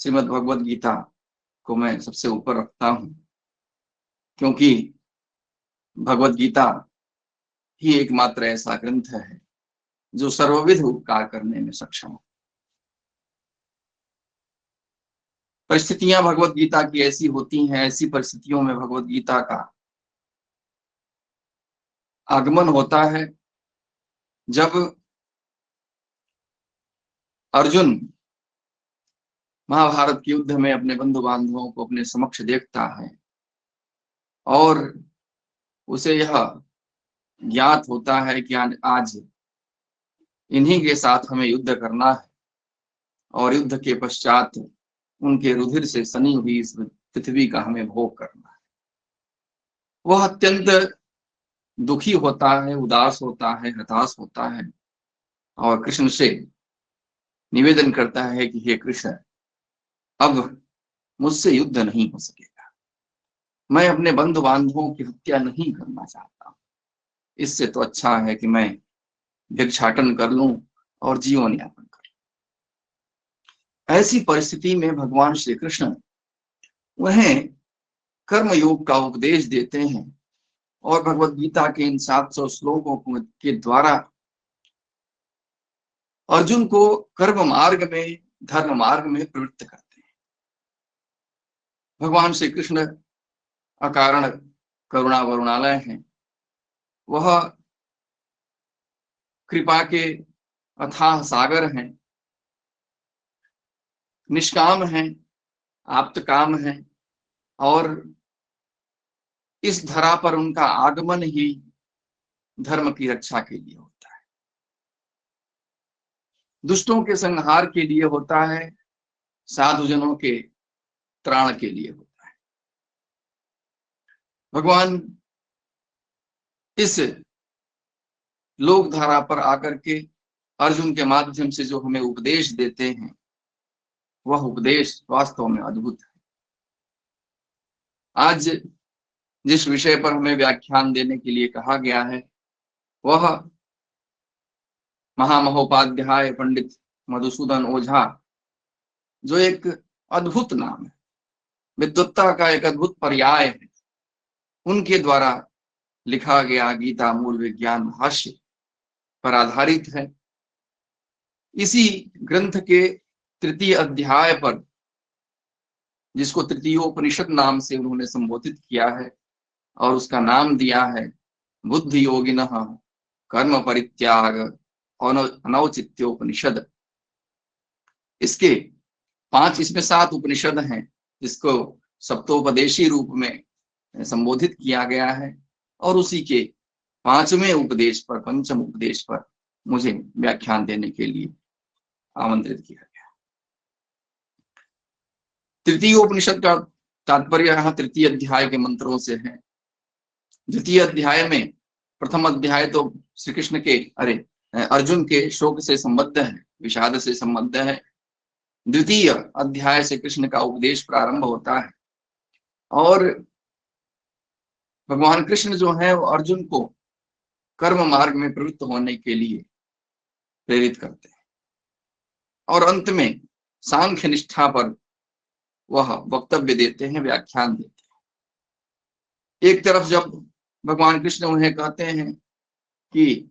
श्रीमद् भगवद गीता को मैं सबसे ऊपर रखता हूं, क्योंकि भगवद गीता ही एकमात्र ऐसा ग्रंथ है जो सर्वविध उपकार करने में सक्षम है। परिस्थितियां भगवद गीता की ऐसी होती हैं, ऐसी परिस्थितियों में भगवद गीता का आगमन होता है जब अर्जुन महाभारत के युद्ध में अपने बंधु बांधवों को अपने समक्ष देखता है और उसे यह ज्ञात होता है कि आज इन्हीं के साथ हमें युद्ध करना है और युद्ध के पश्चात उनके रुधिर से सनी हुई इस पृथ्वी का हमें भोग करना है। वह अत्यंत दुखी होता है, उदास होता है, हताश होता है और कृष्ण से निवेदन करता है कि हे कृष्ण, अब मुझसे युद्ध नहीं हो सकेगा, मैं अपने बंधु बांधवों की हत्या नहीं करना चाहता, इससे तो अच्छा है कि मैं भिक्षाटन कर लूं और जीवन यापन कर लूं। ऐसी परिस्थिति में भगवान श्री कृष्ण उन्हें कर्म योग का उपदेश देते हैं और भगवद गीता के इन 700 श्लोकों के द्वारा अर्जुन को कर्म मार्ग में, धर्म मार्ग में प्रवृत्त करते हैं। भगवान श्री कृष्ण अकारण करुणा वरुणालय हैं, वह कृपा के अथाह सागर हैं, निष्काम हैं, आप्तकाम हैं और इस धरा पर उनका आगमन ही धर्म की रक्षा के लिए होता है, दुष्टों के संहार के लिए होता है, साधुजनों के त्राण के लिए होता है। भगवान इस लोक धारा पर आकर के अर्जुन के माध्यम से जो हमें उपदेश देते हैं, वह उपदेश वास्तव में अद्भुत है। आज जिस विषय पर हमें व्याख्यान देने के लिए कहा गया है वह महामहोपाध्याय पंडित मधुसूदन ओझा, जो एक अद्भुत नाम है, विद्वत्ता का एक अद्भुत पर्याय है, उनके द्वारा लिखा गया गीता मूल विज्ञान भाष्य पर आधारित है। इसी ग्रंथ के तृतीय अध्याय पर, जिसको तृतीयोपनिषद नाम से उन्होंने संबोधित किया है और उसका नाम दिया है बुद्धि योगिनः कर्म परित्याग अनौचित्योपनिषद। इसके 5, इसमें 7 उपनिषद हैं, जिसको सप्तोपदेशी रूप में संबोधित किया गया है और उसी के 5वें उपदेश पर, पंचम उपदेश पर मुझे व्याख्यान देने के लिए आमंत्रित किया गया। तृतीय उपनिषद का तात्पर्य यहाँ तृतीय अध्याय के मंत्रों से है। द्वितीय अध्याय में, प्रथम अध्याय तो श्री कृष्ण के अर्जुन के शोक से संबद्ध है, विषाद से संबद्ध है। द्वितीय अध्याय से कृष्ण का उपदेश प्रारंभ होता है और भगवान कृष्ण जो है वो अर्जुन को कर्म मार्ग में प्रवृत्त होने के लिए प्रेरित करते हैं और अंत में सांख्य निष्ठा पर वह वक्तव्य देते हैं, व्याख्यान देते हैं। एक तरफ जब भगवान कृष्ण उन्हें कहते हैं कि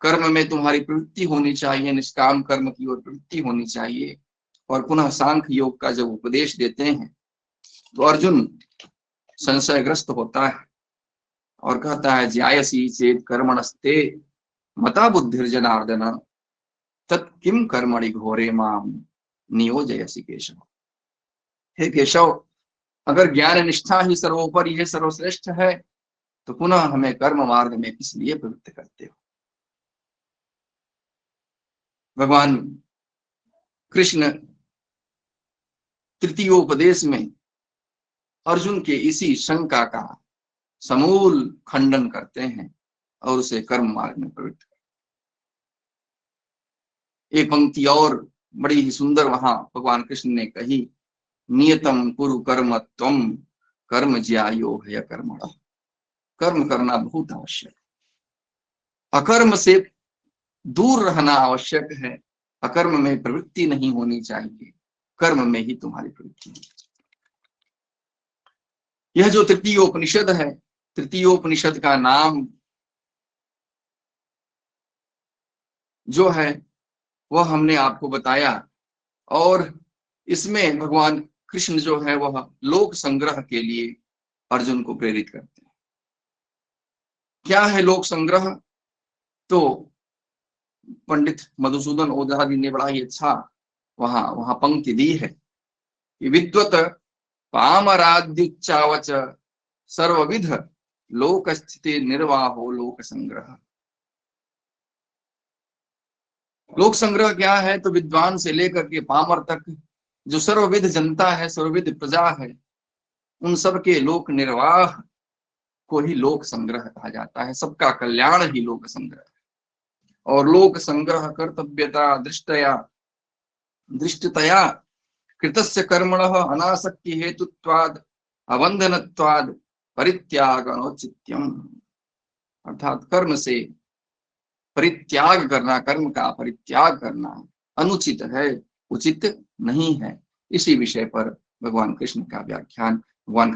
कर्म में तुम्हारी प्रवृत्ति होनी चाहिए, निष्काम कर्म की ओर प्रवृत्ति होनी चाहिए, और पुनः सांख्य योग का जब उपदेश देते हैं तो अर्जुन संशयग्रस्त होता है और कहता है ज्यायसी चेत कर्मणस्ते मता बुद्धिर्जनार्दन तत्किम कर्मणि घोरे माम नियोजयसि केशव। हे केशव, अगर ज्ञान निष्ठा ही सर्वोपरि है, सर्वश्रेष्ठ है, तो पुनः हमें कर्म मार्ग में किस लिए प्रवृत्त करते हो। भगवान कृष्ण तृतीयोपदेश में अर्जुन के इसी शंका का समूल खंडन करते हैं और उसे कर्म मार्ग में प्रवृत्त करते हैं। एक पंक्ति और बड़ी ही सुंदर वहां भगवान कृष्ण ने कही, नियतम कुरु कर्म त्वम कर्म ज्यायो है कर्मणः। कर्म करना बहुत आवश्यक है, अकर्म से दूर रहना आवश्यक है, अकर्म में प्रवृत्ति नहीं होनी चाहिए। कर्म में ही तुम्हारी प्रवृत्ति है। यह जो तृतीय उपनिषद है, तृतीय उपनिषद का नाम जो है वह हमने आपको बताया, और इसमें भगवान कृष्ण जो है वह लोक संग्रह के लिए अर्जुन को प्रेरित करते हैं। क्या है लोक संग्रह? तो पंडित मधुसूदन ओझा ने बड़ा ही अच्छा वहां पंक्ति दी है कि विद्वत पामराद्युच्चावच सर्वविध लोक स्थिति निर्वाहो लोक संग्रह। लोक संग्रह क्या है? तो विद्वान से लेकर के पामर तक जो सर्वविध जनता है, सर्वविध प्रजा है, उन सब के लोक निर्वाह को ही लोक संग्रह कहा जाता है। सबका कल्याण ही लोक संग्रह है। और लोक संग्रह कर्तव्यता दृष्टतया कृतस्य कर्मणः अनासक्ति हेतुत्वाद अबंधनत्वाद परित्याग औचित्यम। अर्थात कर्म से परित्याग करना, कर्म का परित्याग करना अनुचित है, उचित नहीं है। इसी विषय पर भगवान कृष्ण का व्याख्यान, भगवान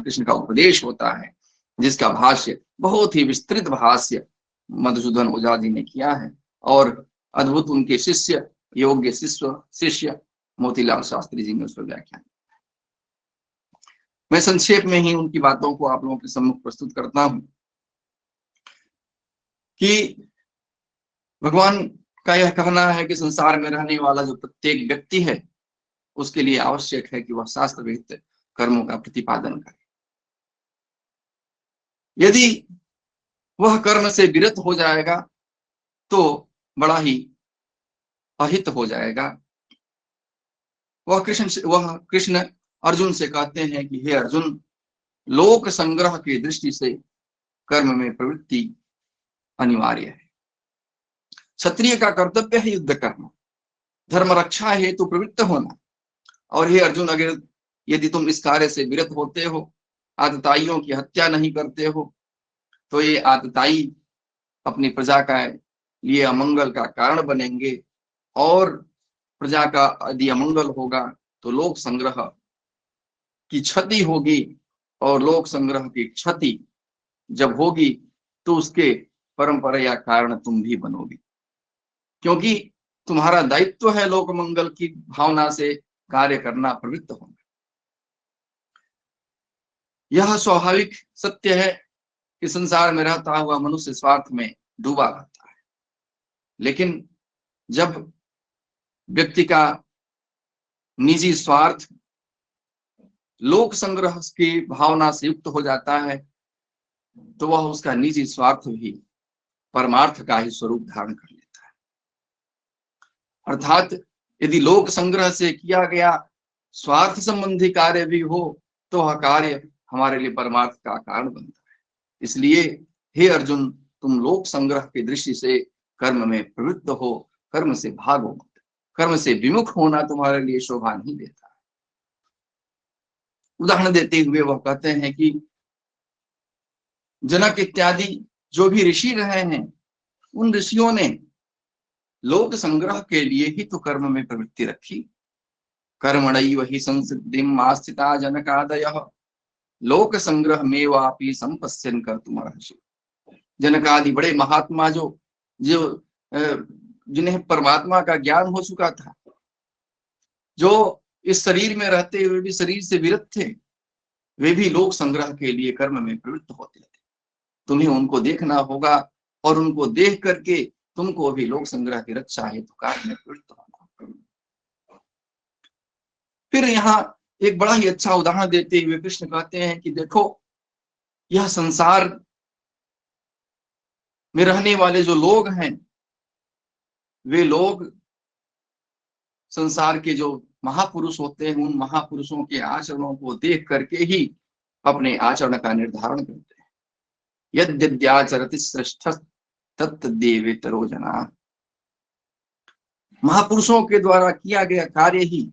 कृष्ण का उपदेश होता है, जिसका भाष्य, बहुत ही विस्तृत भाष्य मधुसूदन ओझा जी ने किया है, और अद्भुत उनके शिष्य, योग्य शिष्य मोतीलाल शास्त्री जी ने उस पर व्याख्यान। मैं संक्षेप में ही उनकी बातों को आप लोगों के सम्मुख प्रस्तुत करता हूं कि भगवान का यह कहना है कि संसार में रहने वाला जो प्रत्येक व्यक्ति है, उसके लिए आवश्यक है कि वह शास्त्र विहित कर्मों का प्रतिपादन करे। यदि वह कर्म से विरत हो जाएगा तो बड़ा ही अहित हो जाएगा। वह कृष्ण अर्जुन से कहते हैं कि हे अर्जुन, लोक संग्रह की दृष्टि से कर्म में प्रवृत्ति अनिवार्य है। क्षत्रिय का कर्तव्य है युद्ध करना, धर्म रक्षा हेतु प्रवृत्त होना। और हे अर्जुन, अगर यदि तुम इस कार्य से विरत होते हो, आतताइयों की हत्या नहीं करते हो, तो ये आतताई अपनी प्रजा का लिए अमंगल का कारण बनेंगे, और प्रजा का यदि अमंगल होगा तो लोक संग्रह की क्षति होगी, और लोक संग्रह की क्षति जब होगी तो उसके परंपरा या कारण तुम भी बनोगे, क्योंकि तुम्हारा दायित्व है लोक मंगल की भावना से कार्य करना, प्रवृत्त होना। यह स्वाभाविक सत्य है कि संसार में रहता हुआ मनुष्य स्वार्थ में डूबा रहता है, लेकिन जब व्यक्ति का निजी स्वार्थ लोक संग्रह की भावना से युक्त हो जाता है, तो वह उसका निजी स्वार्थ भी परमार्थ का ही स्वरूप धारण कर लेता है। अर्थात यदि लोक संग्रह से किया गया स्वार्थ संबंधी कार्य भी हो तो वह कार्य हमारे लिए परमार्थ का कारण बनता है। इसलिए हे अर्जुन, तुम लोक संग्रह की दृष्टि से कर्म में प्रवृत्त हो, कर्म से भागो मत। कर्म से विमुख होना तुम्हारे लिए शोभा नहीं देता। उदाहरण देते हुए वह कहते हैं कि जनक इत्यादि जो भी ऋषि रहे हैं, उन ऋषियों ने लोक संग्रह के लिए ही तो कर्म में प्रवृत्ति रखी। कर्मणैव हि संसिद्धिम आस्थिता जनकादयः लोक संग्रह में वापी संपश्यन कर्तुमर्हसि। जनकादि बड़े महात्मा जो जिन्हें परमात्मा का ज्ञान हो चुका था, जो इस शरीर में रहते हुए भी शरीर से विरत थे, वे भी लोक संग्रह के लिए कर्म में प्रवृत्त होते थे। तुम्हें उनको देखना होगा, और उनको देख करके तुमको भी लोक संग्रह की रक्षा हेतु कार्य में प्रवृत्त होना। फिर यहाँ एक बड़ा ही अच्छा उदाहरण देते हुए कृष्ण कहते हैं कि देखो, यह संसार में रहने वाले जो लोग हैं, वे लोग संसार के जो महापुरुष होते हैं, उन महापुरुषों के आचरणों को देख करके ही अपने आचरण का निर्धारण करते हैं। यद्यद्याचरति श्रेष्ठ तत्तद्देवेतरो जना। महापुरुषों के द्वारा किया गया कार्य ही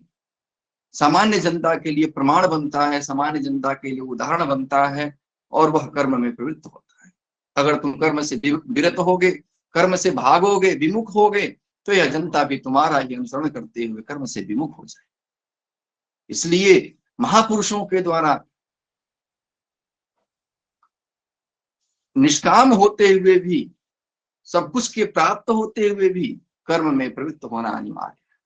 सामान्य जनता के लिए प्रमाण बनता है, सामान्य जनता के लिए उदाहरण बनता है, और वह कर्म में प्रवृत्त होता है। अगर तुम कर्म से विरत होगे, कर्म से भागोगे, विमुख होगे, तो यह जनता भी तुम्हारा ही अनुसरण करते हुए कर्म से विमुख हो जाए। इसलिए महापुरुषों के द्वारा निष्काम होते हुए भी, सब कुछ के प्राप्त होते हुए भी कर्म में प्रवृत्त होना अनिवार्य है।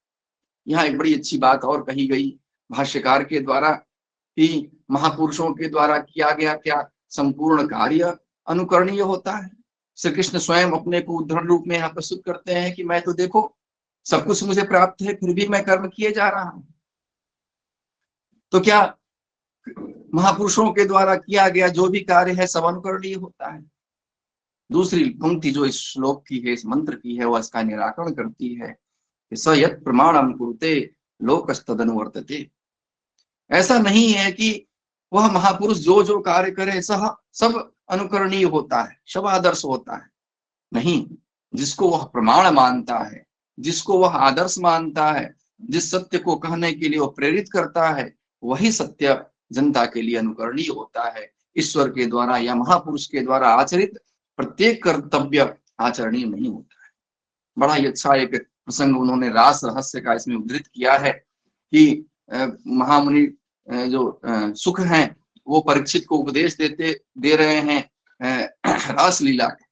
यहाँ एक बड़ी अच्छी बात और कही गई भाष्यकार के द्वारा कि महापुरुषों के द्वारा किया गया क्या संपूर्ण कार्य अनुकरणीय होता है। श्री कृष्ण स्वयं अपने को उदाहरण रूप में यहाँ प्रस्तुत करते हैं कि मैं तो देखो सब कुछ मुझे प्राप्त है, फिर भी मैं कर्म किए जा रहा हूं। तो क्या महापुरुषों के द्वारा किया गया जो भी कार्य है सब अनुकरणीय होता है। दूसरी पंक्ति जो इस श्लोक की है, इस मंत्र की है, वह इसका निराकरण करती है कि स यत् प्रमाणम कुरुते लोकस्तदनुवर्तते। ऐसा नहीं है कि वह महापुरुष जो जो कार्य करे सब अनुकरणीय होता है, सब आदर्श होता है। नहीं, जिसको वह प्रमाण मानता है, जिसको वह आदर्श मानता है, जिस सत्य को कहने के लिए वह प्रेरित करता है, वही सत्य जनता के लिए अनुकरणीय होता है। ईश्वर के द्वारा या महापुरुष के द्वारा आचरित प्रत्येक कर्तव्य आचरणीय नहीं होता है। बड़ा ही अच्छा एक प्रसंग उन्होंने रास रहस्य का इसमें उद्धृत किया है कि महामुनि जो सुख हैं वो परीक्षित को उपदेश दे रहे हैं रासलीला के,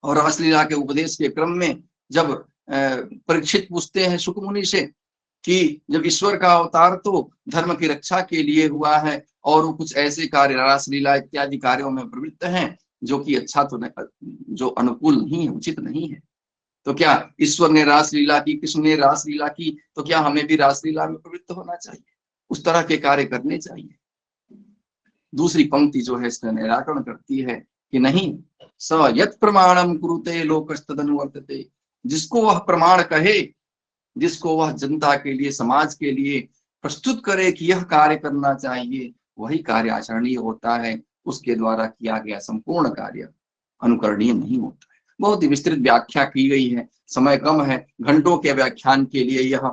और रासलीला के उपदेश के क्रम में जब परीक्षित पूछते हैं सुख मुनि से कि जब ईश्वर का अवतार तो धर्म की रक्षा के लिए हुआ है और वो कुछ ऐसे कार्य रासलीला इत्यादि कार्यों में प्रवृत्त हैं जो कि अच्छा तो नहीं, जो अनुकूल नहीं है, उचित नहीं है, तो क्या ईश्वर ने रासलीला की, कृष्ण ने रासलीला की, तो क्या हमें भी रासलीला में प्रवृत्त होना चाहिए, उस तरह के कार्य करने चाहिए। दूसरी पंक्ति जो है इसका निराकरण करती है कि नहीं, स यत् प्रमाणम कुरुते लोकस्तदनुवर्तते। जिसको वह प्रमाण कहे, जिसको वह जनता के लिए, समाज के लिए प्रस्तुत करे कि यह कार्य करना चाहिए, वही कार्य आचरणीय होता है। उसके द्वारा किया गया संपूर्ण कार्य अनुकरणीय नहीं होता है। बहुत ही विस्तृत व्याख्या की गई है, समय कम है, घंटों के व्याख्यान के लिए यह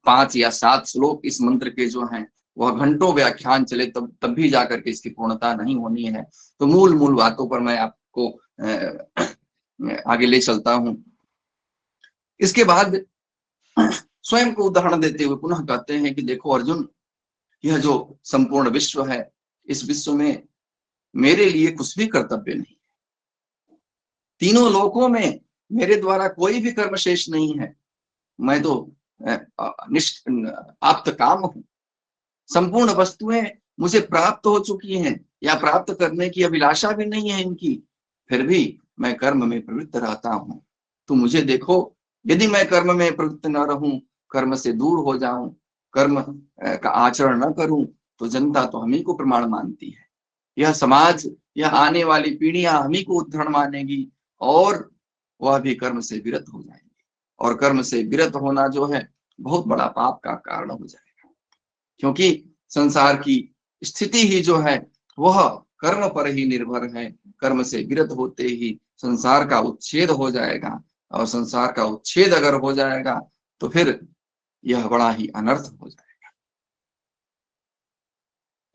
5 या 7 श्लोक इस मंत्र के जो हैं वह घंटों व्याख्यान चले तब भी जाकर के इसकी पूर्णता नहीं होनी है। तो मूल बातों पर मैं आपको आगे ले चलता हूं। इसके बाद स्वयं को उदाहरण देते हुए पुनः कहते हैं कि देखो अर्जुन, यह जो संपूर्ण विश्व है, इस विश्व में मेरे लिए कुछ भी कर्तव्य नहीं, तीनों लोकों में मेरे द्वारा कोई भी कर्म शेष नहीं है। मैं तो आप्त काम हूं, संपूर्ण वस्तुएं मुझे प्राप्त हो चुकी हैं या प्राप्त करने की अभिलाषा भी नहीं है इनकी, फिर भी मैं कर्म में प्रवृत्त रहता हूं। तो मुझे देखो, यदि मैं कर्म में प्रवृत्त न रहूं, कर्म से दूर हो जाऊं, कर्म का आचरण न करूं, तो जनता तो हम ही को प्रमाण मानती है, यह समाज, यह आने वाली पीढ़ियां हम ही को उद्धरण मानेगी और वह भी कर्म से विरत हो जाएंगे। और कर्म से विरत होना जो है बहुत बड़ा पाप का कारण हो जाएगा, क्योंकि संसार की स्थिति ही जो है वह कर्म पर ही निर्भर है। कर्म से विरत होते ही संसार का उच्छेद हो जाएगा, और संसार का उच्छेद अगर हो जाएगा तो फिर यह बड़ा ही अनर्थ हो जाएगा।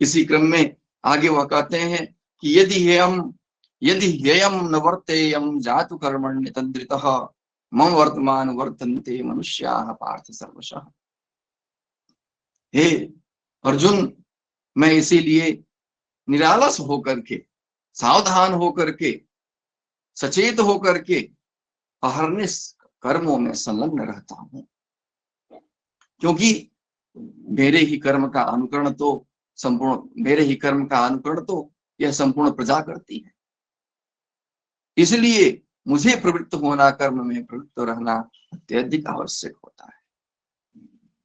इसी क्रम में आगे वह कहते हैं कि यदि ह्ययम न वर्तेयम जातु कर्मण्य तंत्रितः मम वर्तमान वर्तन्ते मनुष्याः पार्थ सर्वशः। हे अर्जुन, मैं इसीलिए निरालस होकर के, सावधान होकर के, सचेत होकर के अहर्निश कर्मों में संलग्न रहता हूं, क्योंकि मेरे ही कर्म का अनुकरण तो यह संपूर्ण प्रजा करती है। इसलिए मुझे प्रवृत्त होना, कर्म में प्रवृत्त रहना अत्यधिक आवश्यक होता है।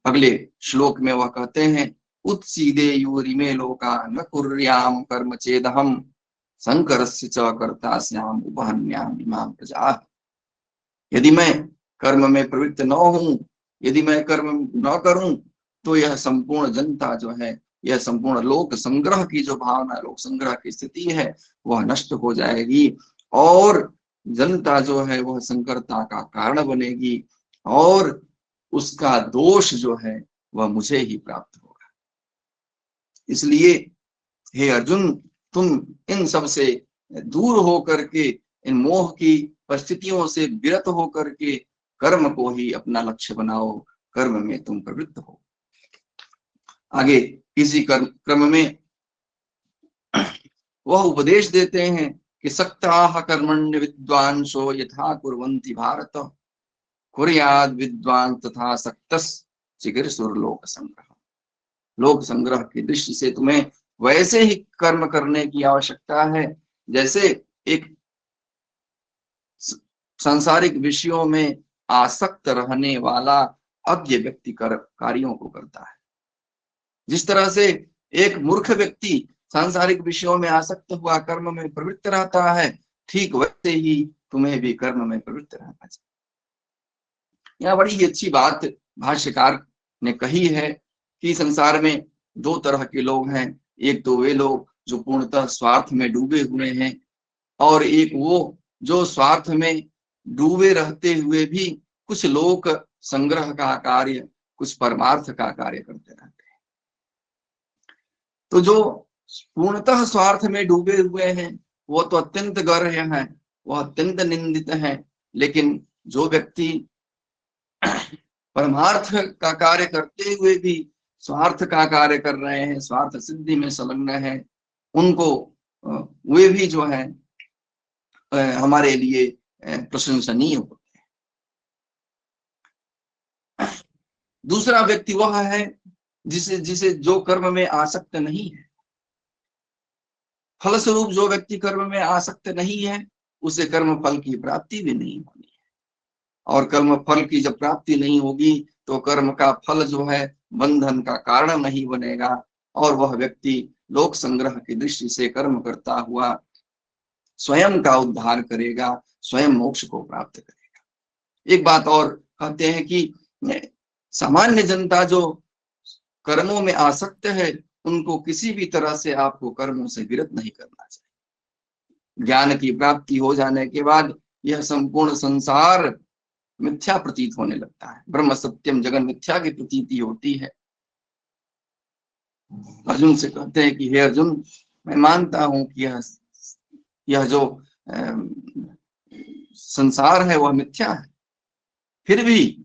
अगले श्लोक में वह कहते हैं, उत्सीदे यूरिमे लोका न कुर्याम कर्म चेदहम संकरस्य च कर्तास्याम उपहन्याम इमाम प्रजा। यदि मैं कर्म में प्रवृत्त न हूं, यदि मैं कर्म न करूं, तो यह संपूर्ण जनता जो है, यह संपूर्ण लोक संग्रह की जो भावना, लोक संग्रह की स्थिति है, वह नष्ट हो जाएगी और जनता जो है वह संकरता का कारण बनेगी और उसका दोष जो है वह मुझे ही प्राप्त होगा। इसलिए हे अर्जुन, तुम इन सब से दूर होकर के, इन मोह की परिस्थितियों से विरत होकर के कर्म को ही अपना लक्ष्य बनाओ, कर्म में तुम प्रवृत्त हो। आगे इसी क्रम में वह उपदेश देते हैं कि सक्ताः कर्मण्य विद्वांसो यथा कुर्वन्ति भारत, कुर्याद् विद्वान तथा सक्तस् चिकीर्षुर्लोक संग्रह। लोक संग्रह की दृष्टि से तुम्हें वैसे ही कर्म करने की आवश्यकता है जैसे एक सांसारिक विषयों में आसक्त रहने वाला अज्ञ व्यक्ति कार्यों को करता है। जिस तरह से एक मूर्ख व्यक्ति सांसारिक विषयों में आसक्त हुआ कर्म में प्रवृत्त रहता है, ठीक वैसे ही तुम्हें भी कर्म में प्रवृत्त रहना चाहिए। यह बड़ी ही अच्छी बात भाष्यकार ने कही है कि संसार में दो तरह के लोग हैं। एक तो वे लोग जो पूर्णतः स्वार्थ में डूबे हुए हैं, और एक वो जो स्वार्थ में डूबे रहते हुए भी कुछ लोक संग्रह का कार्य, कुछ परमार्थ का कार्य करते रहते हैं। तो जो पूर्णतः स्वार्थ में डूबे हुए हैं वो तो अत्यंत गर्ह्य हैं, वह अत्यंत निंदित हैं। लेकिन जो व्यक्ति परमार्थ का कार्य करते हुए भी स्वार्थ का कार्य कर रहे हैं, स्वार्थ सिद्धि में संलग्न है, उनको वे भी जो है हमारे लिए प्रशंसनीय होते हैं। दूसरा व्यक्ति वह है जिसे जो कर्म में आसक्त नहीं है। फलस्वरूप जो व्यक्ति कर्म में आसक्त नहीं है उसे कर्म फल की प्राप्ति भी नहीं होनी है, और कर्म फल की जब प्राप्ति नहीं होगी तो कर्म का फल जो है बंधन का कारण नहीं बनेगा, और वह व्यक्ति लोक संग्रह की दृष्टि से कर्म करता हुआ स्वयं का उद्धार करेगा, स्वयं मोक्ष को प्राप्त करेगा। एक बात और कहते हैं कि सामान्य जनता जो कर्मों में आसक्त है उनको किसी भी तरह से आपको कर्मों से विरत नहीं करना चाहिए। ज्ञान की प्राप्ति हो जाने के बाद यह संपूर्ण संसार मिथ्या प्रतीत होने लगता है, ब्रह्म सत्यम जगन मिथ्या की प्रतीति होती है। अर्जुन से कहते हैं कि हे अर्जुन, मैं मानता हूं कि यह जो संसार है वह मिथ्या है, फिर भी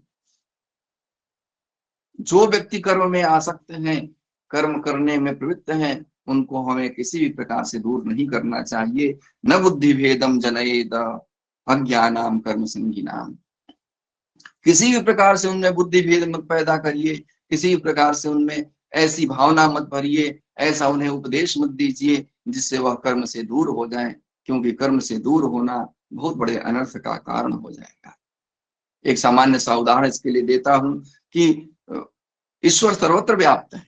जो व्यक्ति कर्म में आसक्त हैं, कर्म करने में प्रवृत्त हैं, उनको हमें किसी भी प्रकार से दूर नहीं करना चाहिए। न बुद्धि भेदम जनयेत अज्ञानाम कर्म संगीनाम। किसी भी प्रकार से उनमें बुद्धि भेद मत पैदा करिए, किसी भी प्रकार से उनमें ऐसी भावना मत भरिए, ऐसा उन्हें उपदेश मत दीजिए जिससे वह कर्म से दूर हो जाए, क्योंकि कर्म से दूर होना बहुत बड़े अनर्थ का कारण हो जाएगा। एक सामान्य सा उदाहरण इसके लिए देता हूं कि ईश्वर सर्वत्र व्याप्त है,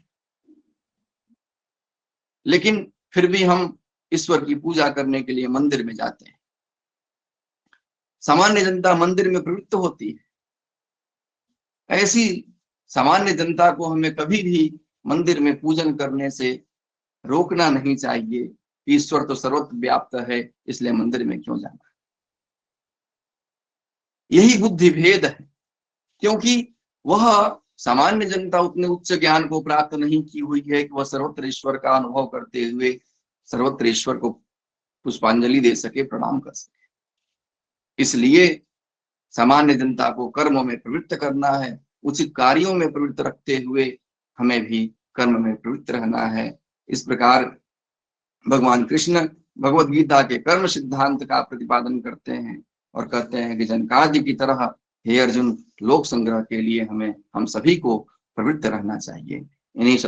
लेकिन फिर भी हम ईश्वर की पूजा करने के लिए मंदिर में जाते हैं। सामान्य जनता मंदिर में प्रवृत्त होती है, ऐसी सामान्य जनता को हमें कभी भी मंदिर में पूजन करने से रोकना नहीं चाहिए। ईश्वर तो सर्वत्र व्याप्त है, इसलिए मंदिर में क्यों जाना। यही बुद्धि भेद है, क्योंकि वह सामान्य जनता उतने उच्च ज्ञान को प्राप्त नहीं की हुई है कि वह सर्वत्र ईश्वर का अनुभव करते हुए सर्वत्र ईश्वर को पुष्पांजलि दे सके, प्रणाम कर सके। इसलिए सामान्य जनता को कर्मों में प्रवृत्त करना है, उचित कार्यों में प्रवृत्त रखते हुए हमें भी कर्म में प्रवृत्त रहना है। इस प्रकार भगवान कृष्ण भगवद गीता के कर्म सिद्धांत का प्रतिपादन करते हैं और कहते हैं कि जनकादि की तरह हे अर्जुन, लोक संग्रह के लिए हम सभी को प्रवृत्त रहना चाहिए। इन्हीं